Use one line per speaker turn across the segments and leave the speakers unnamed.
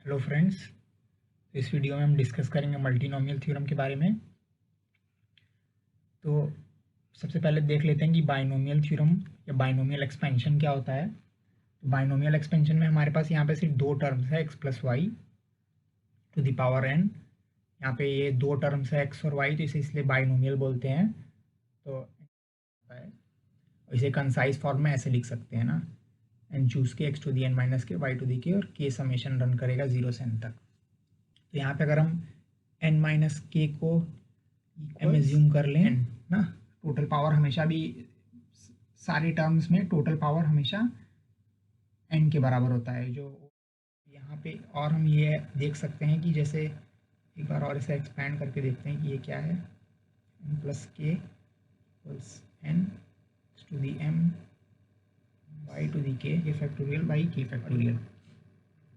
Hello friends, इस video में हम डिस्कस करेंगे मल्टीनोमियल थ्योरम के बारे में। तो सबसे पहले देख लेते हैं कि बाइनोमियल थ्योरम या बाइनोमियल एक्सपेंशन क्या होता है। तो बाइनोमियल एक्सपेंशन में हमारे पास यहाँ पे सिर्फ दो टर्म्स है, x plus y to the power n. यहाँ पे ये दो टर्म्स है एक्स और वाई, तो इसे इसलिए बाइनोमियल बोलते हैं। तो इसे कंसाइज फॉर्म में ऐसे लिख सकते हैं ना, n choose k x to the n minus k y to the k, और के समेशन रन करेगा 0 से n तक। तो यहाँ पे अगर हम n माइनस के को एम एज्यूम कर लें ना, टोटल पावर हमेशा भी सारे टर्म्स में टोटल पावर हमेशा n के बराबर होता है। जो यहाँ पे और हम ये देख सकते हैं कि जैसे एक बार और इसे एक्सपैंड करके देखते हैं कि ये क्या है, n plus k equals n to the m y to the k, ये फैक्टोरियल बाई के फैक्टोरियल।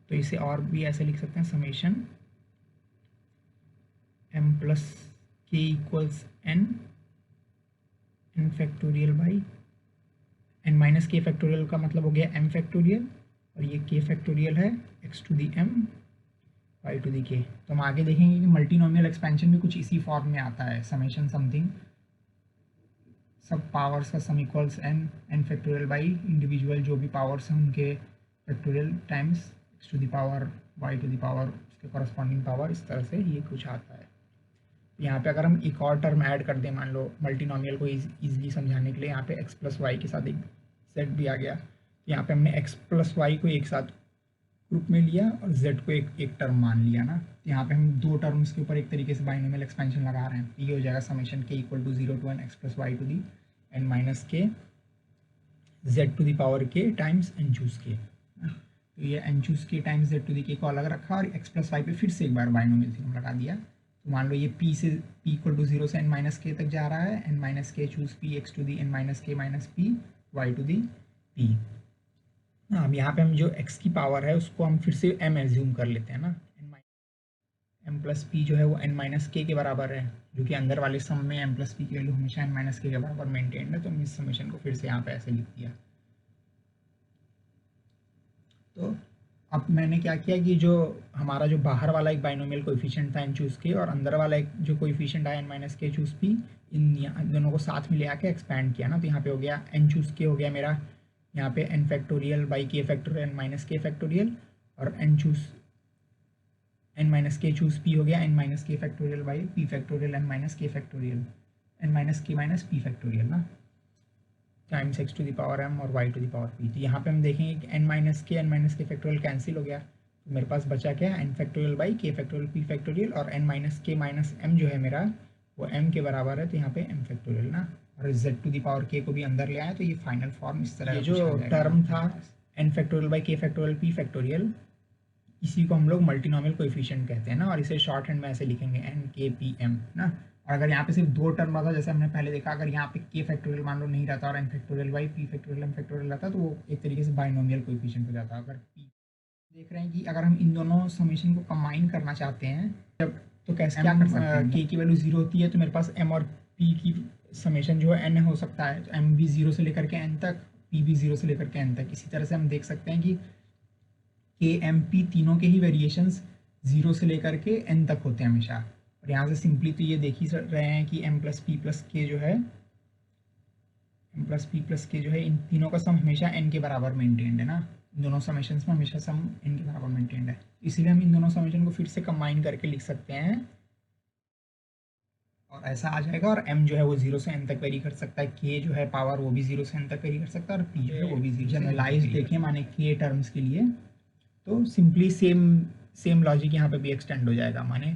तो इसे और भी ऐसे लिख सकते हैं, summation m plus k equals n factorial by n minus k factorial का मतलब हो गया m फैक्टोरियल, और ये k फैक्टोरियल है x to the m y to the k। तो हम आगे देखेंगे कि मल्टीनोमियल एक्सपेंशन भी कुछ इसी फॉर्म में आता है, समेशन समथिंग सब पावर्स का sum equals n factorial by individual जो भी पावर्स हैं उनके factorial times x to the power y to the power उसके कॉरस्पॉन्डिंग पावर। इस तरह से ये कुछ आता है। यहाँ पे अगर हम एक और टर्म ऐड कर दें, मान लो मल्टीनोमियल को इजीली समझाने के लिए, यहाँ पे x प्लस वाई के साथ एक z भी आ गया। तो यहाँ पे हमने x प्लस वाई को एक साथ ग्रुप में लिया और z को एक टर्म मान लिया ना। तो यहाँ पे हम दो टर्म्स के ऊपर एक तरीके से बाइनोमियल एक्सपेंशन लगा रहे हैं। ये हो जाएगा summation k equal to 0 to n x plus y to the n minus k z to the power k times n choose k. तो ये n choose k times z to the k को अलग रखा और x plus Y पे फिर से एक बार बाइनोमियल थ्योरम लगा दिया। तो मान लो ये p से p इक्वल टू 0 से n माइनस के तक जा रहा है, n minus k choose p x to the n minus k minus p y to the p। हाँ, अब यहाँ पे हम जो x की पावर है उसको हम फिर से m एज्यूम कर लेते हैं ना, m प्लस पी जो है वो n माइनस के बराबर है, जो कि अंदर वाले सम में m प्लस पी की वैल्यू हमेशा n माइनस के बराबर मेंटेन है। तो हम इस समेशन को फिर से यहाँ पे ऐसे लिख दिया। तो अब मैंने क्या किया कि जो हमारा जो बाहर वाला एक बाइनोमियल कोएफिशिएंट था एन चूज के, और अंदर वाला एक जो कोएफिशिएंट आया N minus k choose P, इन दोनों को साथ में ले आके एक्सपैंड किया ना। तो यहाँ पे हो गया एन चूज के हो गया मेरा यहाँ पे n factorial by k factorial n minus k factorial, और n choose n minus k choose p हो गया n minus k factorial by p factorial n minus k factorial n minus k minus p factorial ना, times x to the power m और y to the power p. तो यहाँ पे हम देखेंगे कि n minus k factorial cancel हो गया। तो मेरे पास बचा क्या, N factorial by k factorial P factorial, और N minus k minus M जो है मेरा वो एम के बराबर है। तो यहाँ पे एम फैक्टोरियल ना, और जेड टू द पावर के को भी अंदर ले आया। तो ये फाइनल फॉर्म इस तरह, ये जो टर्म था N factorial by k factorial P factorial, इसी को हम लोग मल्टीनोमियल कोएफिशिएंट कहते हैं ना, और इसे शॉर्ट हैंड में ऐसे लिखेंगे एन के पी एम ना। और अगर यहाँ पे सिर्फ दो टर्म रहता, जैसे हमने पहले देखा, अगर यहाँ पे के फैक्टोरियल मान लो नहीं रहता और n factorial by p factorial m factorial रहता, तो वो एक तरीके से बाइनोमियल कोएफिशिएंट हो जाता। अगर पी देख रहे हैं कि अगर हम इन दोनों समेशन को कंबाइन करना चाहते हैं जब, तो कैसे क्या कर सकते हैं, के की वैल्यू 0 होती है तो मेरे पास m और p की समेशन जो है n हो सकता है। तो m भी 0 से लेकर के n तक, p भी 0 से लेकर के n तक। इसी तरह से हम देख सकते हैं कि के एम पी तीनों के ही वेरिएशंस 0 से लेकर के n तक होते हैं हमेशा। और यहाँ से सिंपली तो ये देख ही रहे हैं कि m प्लस पी प्लस के जो है, m प्लस पी प्लस के जो है, इन तीनों का सम हमेशा n के बराबर मेंटेन्ड है ना। इन दोनों समेशंस में हमेशा सम n के बराबर मेंटेन्ड है, इसीलिए हम इन दोनों समेशन को फिर से कंबाइन करके लिख सकते हैं और ऐसा आ जाएगा। और m जो है वो 0 से n तक वेरी कर सकता है, k जो है पावर वो भी 0 से n तक वेरी कर सकता है, और p जो है वो भी 0 से जनरलाइज देखें माने k टर्म्स के लिए, तो सिंपली सेम लॉजिक यहाँ पे भी एक्सटेंड हो जाएगा। माने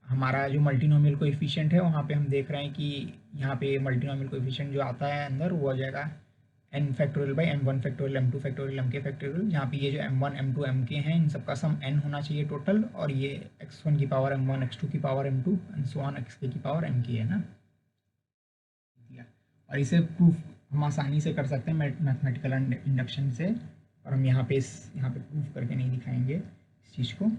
हमारा जो मल्टीनोमियल कोएफिशिएंट है वहाँ पे हम देख रहे हैं कि यहाँ पे मल्टीनोमियल कोएफिशिएंट जो आता है अंदर वो आ जाएगा n factorial by m1 factorial m2 factorial mk factorial. यहाँ पे ये जो m1 m2 mk हैं इन सबका सम n होना चाहिए टोटल, और ये x1 की पावर m1 x2 की power m2 and so on xk की पावर mk है ना। और इसे प्रूफ हम आसानी से कर सकते हैं मैथमेटिकल इंडक्शन से, और हम यहाँ पे प्रूफ करके नहीं दिखाएंगे इस चीज़ को।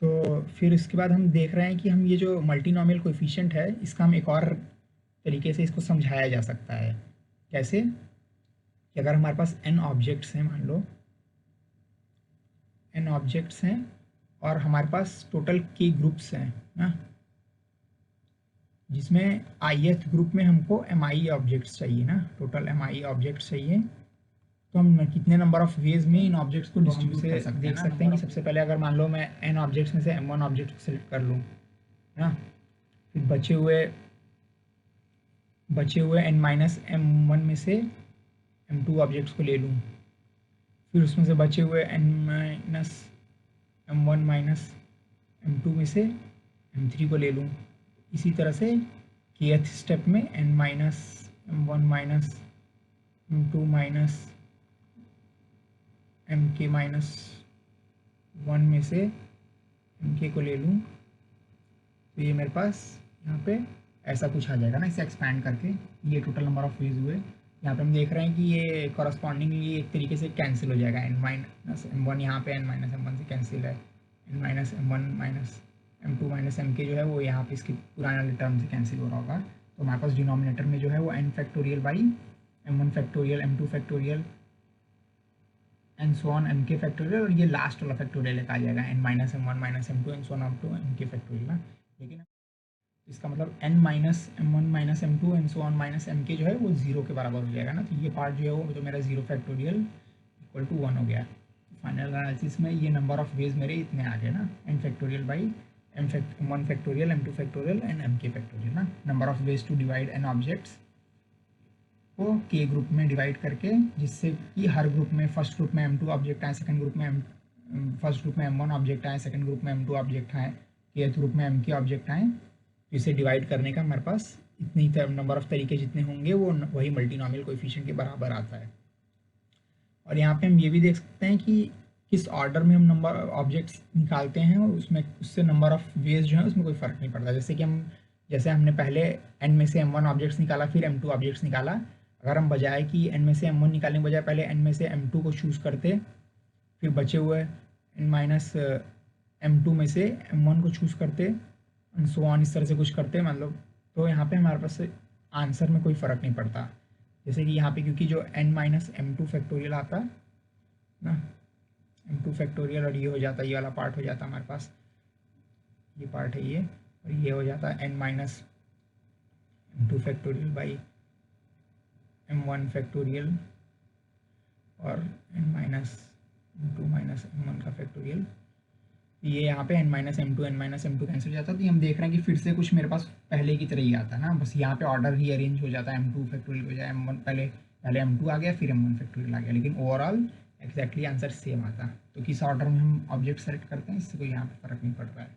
तो फिर इसके बाद हम देख रहे हैं कि हम ये जो मल्टीनोमियल कोएफिशिएंट है इसका हम एक और तरीके से इसको समझाया जा सकता है। कैसे कि अगर हमारे पास n ऑब्जेक्ट्स हैं, मान लो n ऑब्जेक्ट्स हैं और हमारे पास टोटल k ग्रुप्स हैं ना, जिसमें ith ग्रुप में हमको mi ऑब्जेक्ट्स चाहिए ना, टोटल mi ऑब्जेक्ट्स चाहिए। तो हम कितने नंबर ऑफ वेज में इन ऑब्जेक्ट्स को डिस्ट्रीब्यूट कर सकते हैं, देख सकते हैं कि सबसे पहले अगर मान लो मैं n ऑब्जेक्ट्स में से m1 ऑब्जेक्ट को सिलेक्ट कर लूँ ना, फिर बचे हुए n-m1 में से m2 ऑब्जेक्ट्स को ले लूँ, फिर उसमें से बचे हुए n-m1 माइनस m2 में से m3 को ले लूँ। इसी तरह से kth स्टेप में n-m1 minus m2 minus mk minus 1 में से mk को ले लूँ, तो ये मेरे पास यहाँ पे ऐसा कुछ आ जाएगा ना, इसे एक्सपैंड करके। ये टोटल नंबर ऑफ वेज हुए। यहाँ पे हम देख रहे हैं कि ये कॉरस्पॉन्डिंगली एक तरीके से कैंसिल हो जाएगा, n-m1 यहाँ पे n-m1 से कैंसिल है, n-m1 minus m2 minus mk जो है वो यहाँ पे इसके पुराने टर्म से कैंसिल हो रहा होगा। तो हमारे पास डिनोमिनेटर में जो है वो n factorial by m1 factorial m2 factorial and so on mk factorial, और ये लास्ट वाला फैक्टोरियल एक आ जाएगा n minus m1 minus m2 and so on up to mk factorial ना। लेकिन इसका मतलब n minus m1 minus m2 and so on minus mk जो है वो 0 के बराबर हो जाएगा ना। तो ये पार्ट जो है वो तो मेरा 0 फैक्टोरियल इक्वल टू 1 हो गया। फाइनल एनालिसिस में ये नंबर ऑफ वेज मेरे इतने आ गए ना, n factorial by m1 factorial m2 factorial and mk factorial ना। Number of ways to divide n objects को k ग्रुप में डिवाइड करके, जिससे कि हर ग्रुप में फर्स्ट ग्रुप में m2 ऑब्जेक्ट आए, सेकंड ग्रुप में फर्स्ट ग्रुप में m1 ऑब्जेक्ट आए, सेकंड ग्रुप में m2 ऑब्जेक्ट आए, kth ग्रुप में mk ऑब्जेक्ट आए। तो इसे डिवाइड करने का हमारे पास इतनी ही नंबर ऑफ तरीके जितने होंगे वो वही मल्टीनोमियल कोएफिशिएंट के बराबर आता है। और यहाँ पे हम ये भी देख सकते हैं कि किस ऑर्डर में हम नंबर ऑब्जेक्ट्स निकालते हैं, उसमें उससे नंबर ऑफ वेज जो है उसमें कोई फ़र्क नहीं पड़ता। जैसे हमने पहले n में से m1 ऑब्जेक्ट्स निकाला, फिर m2 ऑब्जेक्ट्स निकाला। अगर हम बजाय कि n में से m1 निकालने के बजाय पहले n में से m2 को चूज़ करते, फिर बचे हुए n माइनस m2 में से m1 को चूज़ करते एंड सो ऑन, इस तरह से कुछ करते मतलब, तो यहाँ पे हमारे पास आंसर में कोई फ़र्क नहीं पड़ता। जैसे कि यहाँ पे क्योंकि जो n माइनस m2 फैक्टोरियल आता ना, m2 फैक्टोरियल, और ये हो जाता, ये वाला पार्ट हो जाता हमारे पास, ये पार्ट है ये, और ये हो जाता n minus m2 factorial by m1 factorial और n minus m2 minus m1 का फैक्टोरियल। ये यहाँ पे n माइनस m2 कैंसिल हो जाता है। तो हम देख रहे हैं कि फिर से कुछ मेरे पास पहले की तरह ही आता है ना, बस यहाँ पे ऑर्डर ही अरेंज हो जाता है, m2 फैक्टोरियल हो जाए m1, पहले m2 आ गया, फिर m1 फैक्टोरियल आ गया, लेकिन ओवरऑल एक्जैक्टली आंसर सेम आता। तो किस ऑर्डर में हम ऑब्जेक्ट सेलेक्ट करते हैं इससे कोई यहाँ पे फ़र्क नहीं पड़ रहा है।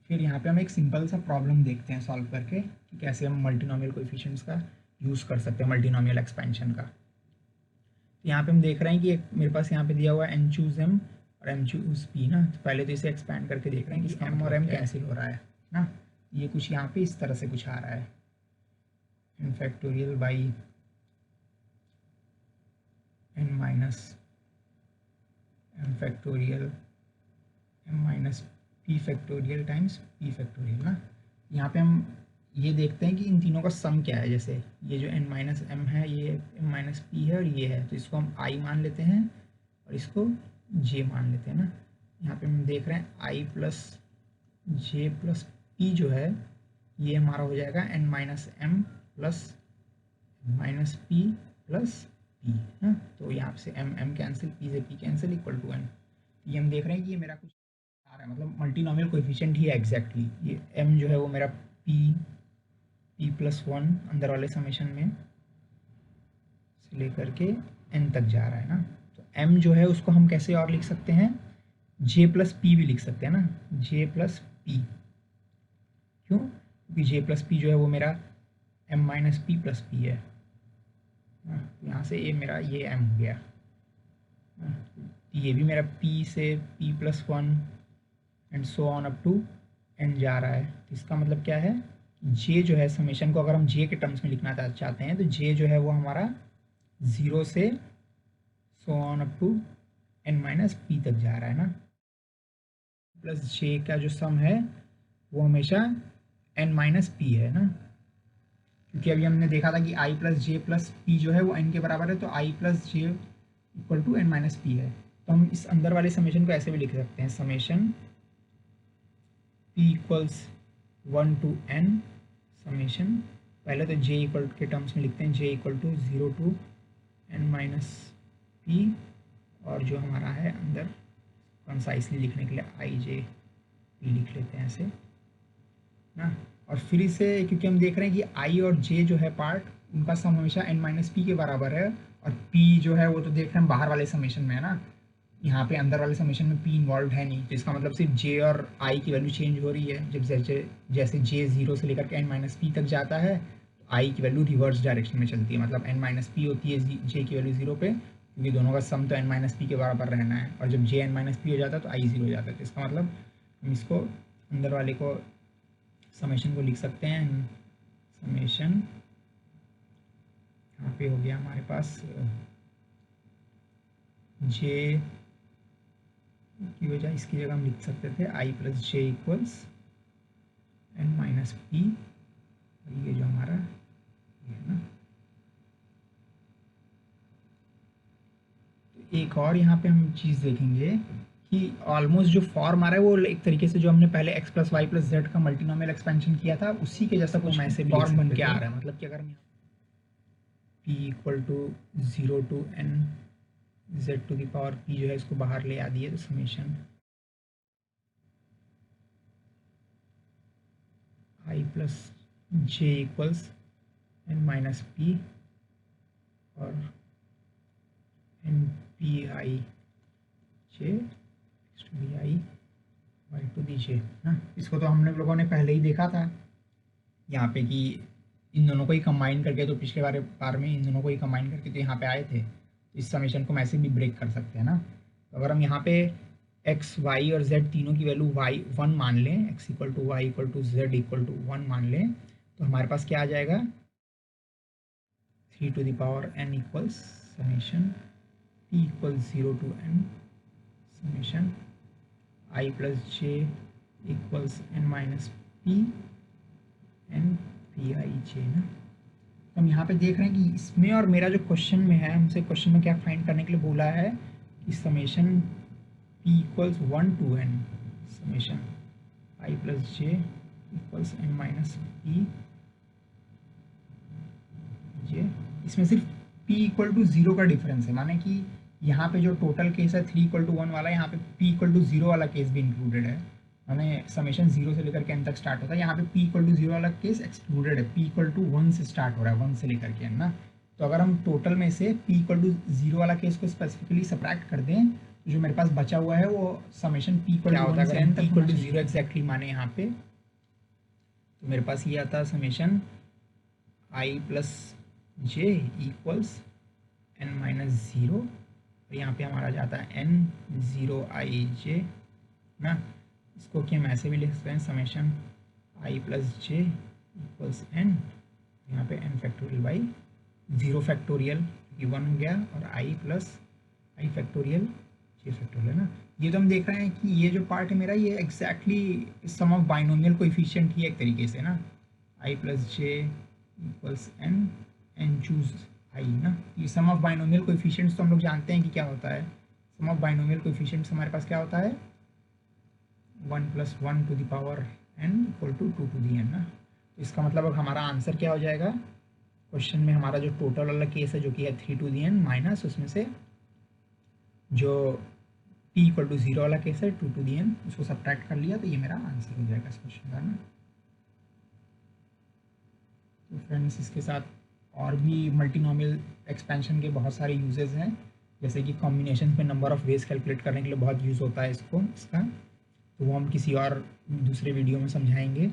फिर यहाँ पे हम एक सिंपल सा प्रॉब्लम देखते हैं सॉल्व करके कि कैसे हम मल्टीनोमियल कोएफिशिएंट्स का यूज़ कर सकते हैं मल्टीनोमियल एक्सपेंशन का। तो यहाँ पे हम देख रहे हैं कि मेरे पास यहाँ पे दिया हुआ है n चूज़ m और m चूज़ p ना। तो पहले तो इसे एक्सपैंड करके देख रहे हैं कि m और m कैंसिल हो रहा है ना। ये कुछ यहाँ पे इस तरह से कुछ आ रहा है, n factorial by n minus m factorial m minus p factorial times p factorial ना। यहाँ पे हम ये देखते हैं कि इन तीनों का सम क्या है। जैसे ये जो n माइनस m है, ये m माइनस p है और ये है, तो इसको हम i मान लेते हैं और इसको j मान लेते हैं ना। यहाँ पे हम देख रहे हैं i plus j plus p जो है ये हमारा हो जाएगा n minus m plus minus p plus p ना। तो यहाँ से m कैंसिल, p से p cancel, equal to n। ये हम देख रहे हैं कि ये मेरा कुछ आ रहा है, मतलब मल्टीनोमियल कोएफिशिएंट ही है एग्जैक्टली। ये m जो है वो मेरा p प्लस 1 अंदर वाले समेशन में से लेकर के n तक जा रहा है ना। तो m जो है उसको हम कैसे और लिख सकते हैं, j प्लस p भी लिख सकते हैं ना, j प्लस p। क्यों? क्योंकि j प्लस p जो है वो मेरा m minus p plus p है। यहाँ से ये मेरा ये m हो गया, ये भी मेरा p से p plus 1 and so on up to n जा रहा है। तो इसका मतलब क्या है, j जो है समेशन को अगर हम j के टर्म्स में लिखना चाहते हैं तो j जो है वो हमारा 0 से so on up to n minus p तक जा रहा है ना। प्लस j का जो सम है वो हमेशा n माइनस p है ना, क्योंकि अभी हमने देखा था कि i plus j plus p जो है वो n के बराबर है। तो i plus j equal to n minus p है। तो हम इस अंदर वाले समेशन को ऐसे भी लिख सकते हैं, summation p equals 1 to n summation, पहले तो j इक्वल के टर्म्स में लिखते हैं, j equal to 0 to n minus p, और जो हमारा है अंदर कंसाइसली लिखने के लिए आई जे पी लिख लेते हैं ऐसे ना। और फिर इसे क्योंकि हम देख रहे हैं कि आई और जे जो है पार्ट, उनका सम हमेशा एन माइनस पी के बराबर है, और पी जो है वो तो देख रहे हैं बाहर वाले समेशन में है ना, यहाँ पे अंदर वाले समेशन में पी इन्वॉल्व है नहीं, तो इसका मतलब सिर्फ जे और आई की वैल्यू चेंज हो रही है। जब जैसे जे 0 से लेकर के एन माइनस पी तक जाता है तो आई की वैल्यू रिवर्स डायरेक्शन में चलती है, मतलब एन माइनस पी होती है जे की वैल्यू 0 पे, क्योंकि दोनों का सम तो एन माइनस पी के बराबर रहना है, और जब जे एन माइनस पी हो जाता है तो आई 0 हो जाता है। तो इसका मतलब हम इसको अंदर वाले को समेशन को लिख सकते हैं, समेशन यहाँ पे हो गया हमारे पास जे की वजह इसकी जगह हम लिख सकते थे आई plus j equals n minus P, ये जो हमारा ये है ना। तो एक और यहाँ पे हम चीज़ देखेंगे कि ऑलमोस्ट जो फॉर्म आ रहा है वो एक तरीके से जो हमने पहले x plus y plus z का मल्टीनोमियल एक्सपेंशन किया था उसी के जैसा कुछ ऐसे फॉर्म बन के आ रहा है। मतलब कि अगर हम p equal to 0 to n z to the power p जो है इसको बाहर ले आ दिए, तो summation i plus j equals n minus p और n p i j to the i y to the j ना। इसको तो हमने लोगों ने पहले ही देखा था यहाँ पे कि इन दोनों को ही कंबाइन करके, तो पिछले बार में इन दोनों को ही कंबाइन करके तो यहाँ पे आए थे। इस समेशन को हम ऐसे भी ब्रेक कर सकते हैं ना। तो अगर हम यहाँ पे x y और z तीनों की वैल्यू y 1 मान लें, x equal to y equal to z equal to 1 मान लें, तो हमारे पास क्या आ जाएगा 3 to the power n equals summation p equal 0 to n summation i plus j equals n minus p n p i j ना। तो हम यहाँ पे देख रहे हैं कि इसमें और मेरा जो क्वेश्चन में है, हमसे क्वेश्चन में क्या फाइंड करने के लिए बोला है कि summation p equals 1 to n summation i plus j equals n minus p j. इसमें सिर्फ p इक्वल टू 0 का डिफरेंस है, माने कि यहाँ पे जो टोटल केस है 3 इक्वल टू 1 वाला, यहाँ पे p इक्वल टू 0 वाला केस भी इंक्लूडेड है, माने समेशन 0 से लेकर के n तक स्टार्ट होता है, यहाँ पे p इक्वल टू 0 वाला केस एक्सक्लूडेड है, p इक्वल टू 1 से स्टार्ट हो रहा है, 1 से लेकर के n ना। तो अगर हम टोटल में से p इक्वल टू 0 वाला केस को स्पेसिफिकली सब्ट्रैक्ट कर दें तो जो मेरे पास बचा हुआ है वो समेशन p इक्वल टू 1 से n तक इक्वल टू 0 एग्जैक्टली माने यहाँ पे, तो मेरे पास ये आता है summation i plus j equals n minus 0, और यहाँ पे हमारा जाता है n 0 i j ना। इसको कि हम ऐसे भी लिख सकते हैं summation i plus j equals n, यहाँ पे n फैक्टोरियल बाई 0 फैक्टोरियल क्योंकि 1 हो गया, और i plus i factorial J factorial ना। ये तो हम देख रहे हैं कि ये जो पार्ट है मेरा ये exactly sum of binomial coefficient ही एक तरीके से ना, i plus j equals n n choose i ना। ये सम ऑफ बाइनोमियल कोएफिशिएंट्स तो हम लोग जानते हैं कि क्या होता है, सम ऑफ बाइनोमियल कोएफिशिएंट्स हमारे पास क्या होता है 1 plus 1 to the power n equal to 2 to the n ना। तो इसका मतलब अब हमारा आंसर क्या हो जाएगा, क्वेश्चन में हमारा जो टोटल वाला केस है जो कि है 3 टू दी n माइनस उसमें से जो p इक्वल टू 0 वाला केस है 2 टू दी n, उसको सब्ट्रैक्ट कर लिया, तो ये मेरा आंसर हो जाएगा इस क्वेश्चन का ना। तो फ्रेंड्स इसके साथ और भी मल्टीनोमियल एक्सपेंशन के बहुत सारे यूजेस हैं, जैसे कि कॉम्बिनेशन में नंबर ऑफ वेज कैलकुलेट करने के लिए बहुत यूज़ होता है इसका, तो वो हम किसी और दूसरे वीडियो में समझाएंगे।